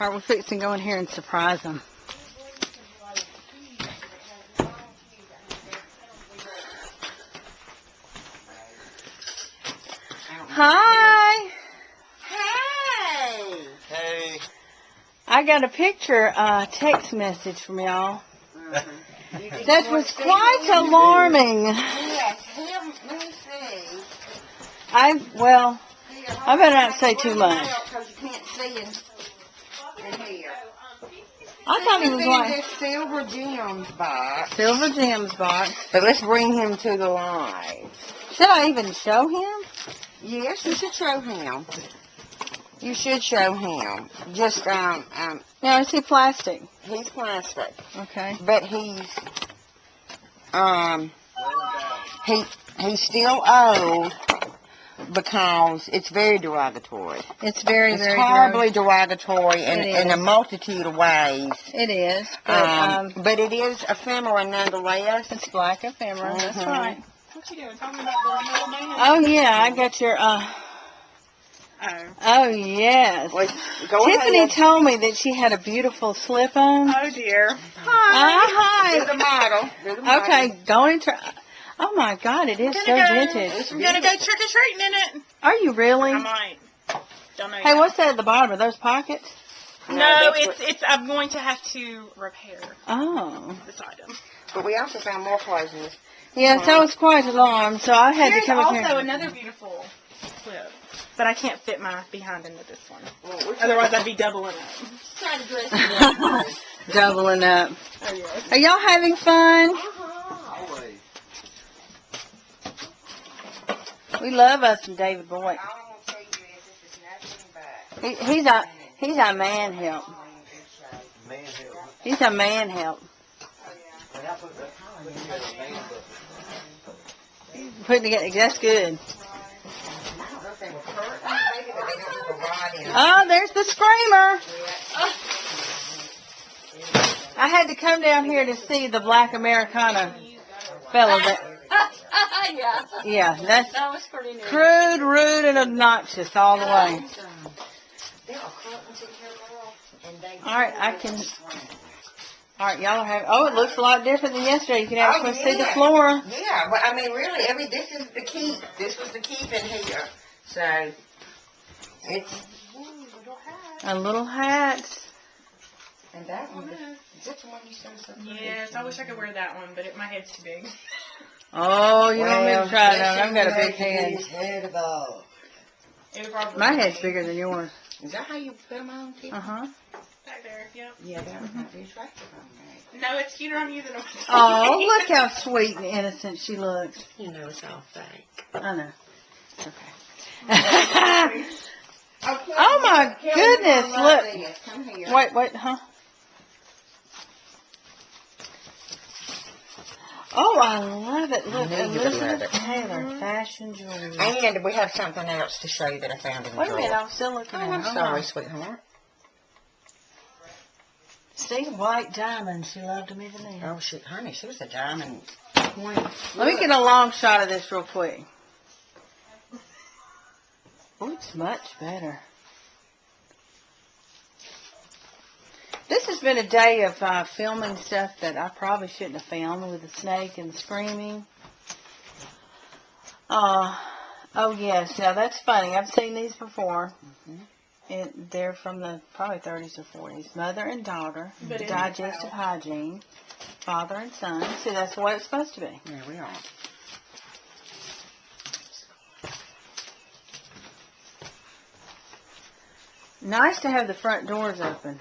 All right, we're fixing to go in here and surprise them. Hi. Hey. Hey. I got a picture, text message from y'all. That was quite alarming. Yes, him, let me see. I better not say too much. Because you can't see in here. I thought he was in like this silver gems box. Silver Gems box. But let's bring him to the light. Should I even show him? Yes, you should show him. You should show him. Just, No, is he plastic? he's plastic. Okay. But he's still old because it's very derogatory. It's very, It's very horribly derogatory in It is. a multitude of ways. It is. But, But it is ephemera nonetheless. it's black ephemera. That's Mhm. right. What you doing? Talking about the little man? Oh, yeah. I got your, Oh, yes. Well, go Tiffany ahead. told me that she had a beautiful slip-on. Oh, dear. Hi. Do the model. Do the model. Okay, going to try. Oh, my God. It is so vintage. I'm going to go trick-or-treating in it. Are you really? I might. Don't know Hey, yet. what's that at the bottom? Are those pockets? No, that's it's. I'm going to have to repair Oh. this item. But we also found more clothes in this. Yes, I was quite alarmed, so I had Here's to come up also here. another beautiful clip, but I can't fit my behind into this one. Well, we're Otherwise, I'd be doubling up. trying to dress you up. Doubling up. Oh, yes. Are y'all having fun? Uh-huh. We love us some David Boyd. All I'm going to tell you is this is nothing but He's a man help. Man, hell. He's a man help. When I put that man book. Putting together, that's good. I don't know if they were hurt. Maybe they didn't have a rod in it. Oh, there's the screamer. I had to come down here to see the black Americana fellow that, yeah, that's That was pretty neat. crude, rude, and obnoxious all the way. They are curtains in here, girl. And they All right, I can. All right, y'all are having. Oh, it looks a lot different than yesterday. You can actually see the floor. Yeah, but I mean, really, this is the keep. This was the keep in here. So, it's, A little hat. and that one, is that the one you said something? Yes, I wish I could wear that one, but my head's too big. Oh, you want me to try it on? I've got a big head. Head about. It would probably My be head's bigger than yours. Is that how you put them on, Tiffany? Uh-huh. back there. Yep. Yeah, that would not be attractive on me. No, it's cuter on you than on me. Oh, look how sweet and innocent she looks. You know it's all fake. I know. It's okay. Oh, my goodness, look. Come here. Wait, huh? Oh, I love it. Look, I knew you would love Elizabeth it. Taylor, fashion jewelry. And we have something else to show you that I found in the Wait a drawer. minute, I was still looking Oh, at it. I'm Hold sorry, on. sweetheart. See, white diamond. She loved them even then. Oh, honey, she was a diamond queen. Let me get a long shot of this real quick. Oh, it's much better. This has been a day of filming stuff that I probably shouldn't have filmed, with the snake and the screaming. Oh, yes. Now, that's funny. I've seen these before. They're from the probably 30s or 40s. Mother and daughter, But in digestive hygiene, father and son. See, that's what it's supposed to be. There we are. Nice to have the front doors open.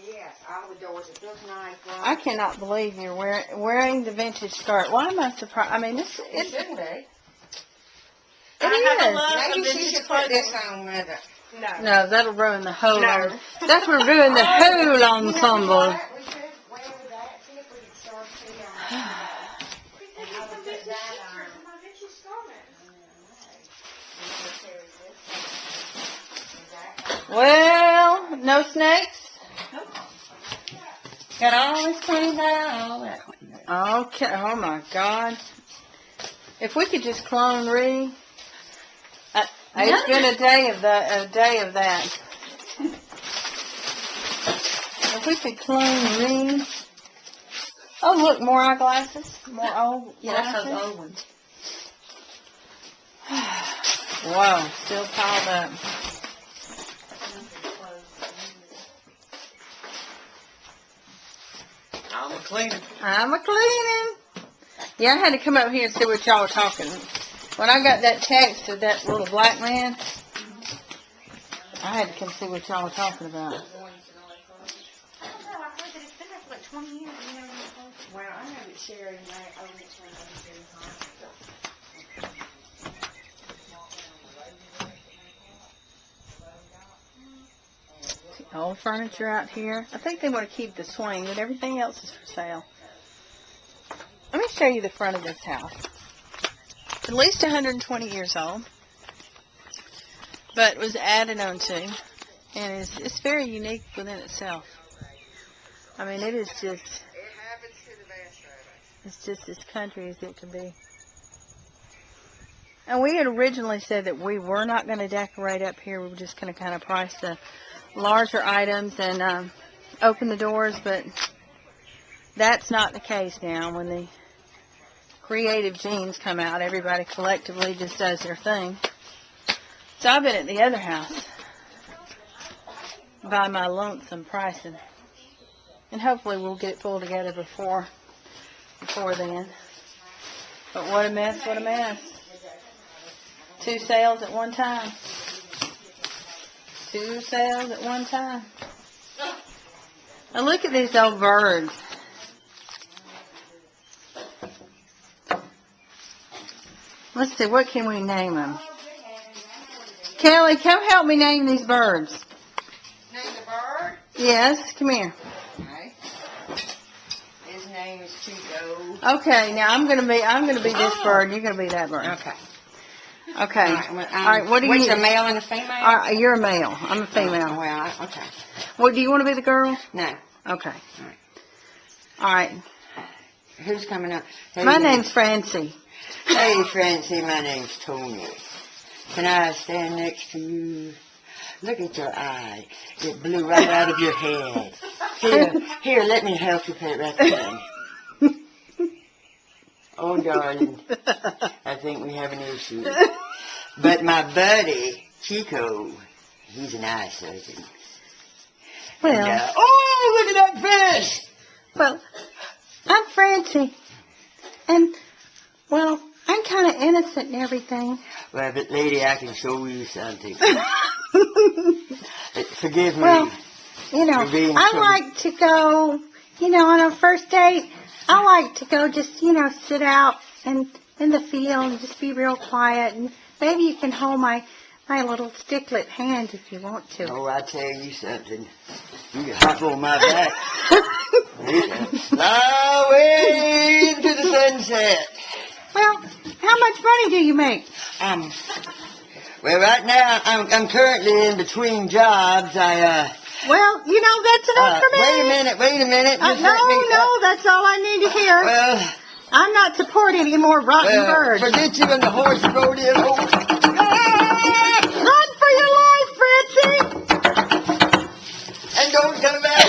Yes, all the doors. It feels nice. I cannot believe you're wearing the vintage skirt. Why am I surprised? I mean, this It shouldn't be. It I have a is. love of Maybe she vintage should put this clothing. on with it. No. No, that'll ruin the whole. No. That will ruin the whole You know ensemble. what? We should wear that. See if we can start tea on that. And I would put that on. Well, no snakes. Got all this cleaned out. Okay. Oh my God. If we could just clone Ree. It's been a day of that. If we could clone these. Oh, look, more eyeglasses. More old Yeah, that's glasses. those old ones. Whoa, still piled up. I'm a cleaner. I'm a cleaning. Yeah, I had to come up here and see what y'all were talking. When I got that text of that little black man, I had to come see what y'all were talking about. I don't know. I heard that it's been there for like 20 years. You know, well, I know that Sherry and I own it when I was in college. Old furniture out here. I think they want to keep the swing, but everything else is for sale. Let me show you the front of this house. At least 120 years old, but was added on to, and it's very unique within itself. I mean, it is just, it's just as country as it can be. And we had originally said that we were not going to decorate up here. We were just going to kind of price the larger items and open the doors, but that's not the case now. When the creative genes come out, everybody collectively just does their thing. So I've been at the other house by my lonesome pricing, and hopefully we'll get it pulled together before then. But what a mess, what a mess. 2 sales at one time. 2 sales at one time. Now look at these old birds. Let's see, what can we name them? Kelly, come help me name these birds. Name the bird? Yes, come here. Okay. His name is Chico. Okay, now I'm gonna be this bird. You're gonna be that bird. Okay. Okay. All right. What do you? Which a male and a female? You're a male. I'm a female. Oh, well, okay. What do you want to be the girl? No. Okay. All right. Who's coming up? My name's Francie. Hey, Francie, my name's Tony. Can I stand next to you? Look at your eye. It blew right out of your head. Here, let me help you put it right there. Oh, darling, I think we have an issue. But my buddy, Chico, he's an eye surgeon. Well, And, oh, look at that fish! well, I'm Francie, and well, I'm kind of innocent and everything. Well, but lady, I can show you something. Forgive me. Well, you know, I like to go, on our first date, I like to go just, sit out and in the field and just be real quiet. And maybe you can hold my little sticklet hand if you want to. Oh, I tell you something. You can hop on my back. Fly away into the sunset. Well, how much money do you make? Well, right now, I'm currently in between jobs. Well, that's enough for me. Wait a minute. Just No, that's all I need to hear. Well, I'm not supporting any more rotten birds. forget you and the horse rodeo. Run for your life, Francie! And don't come back.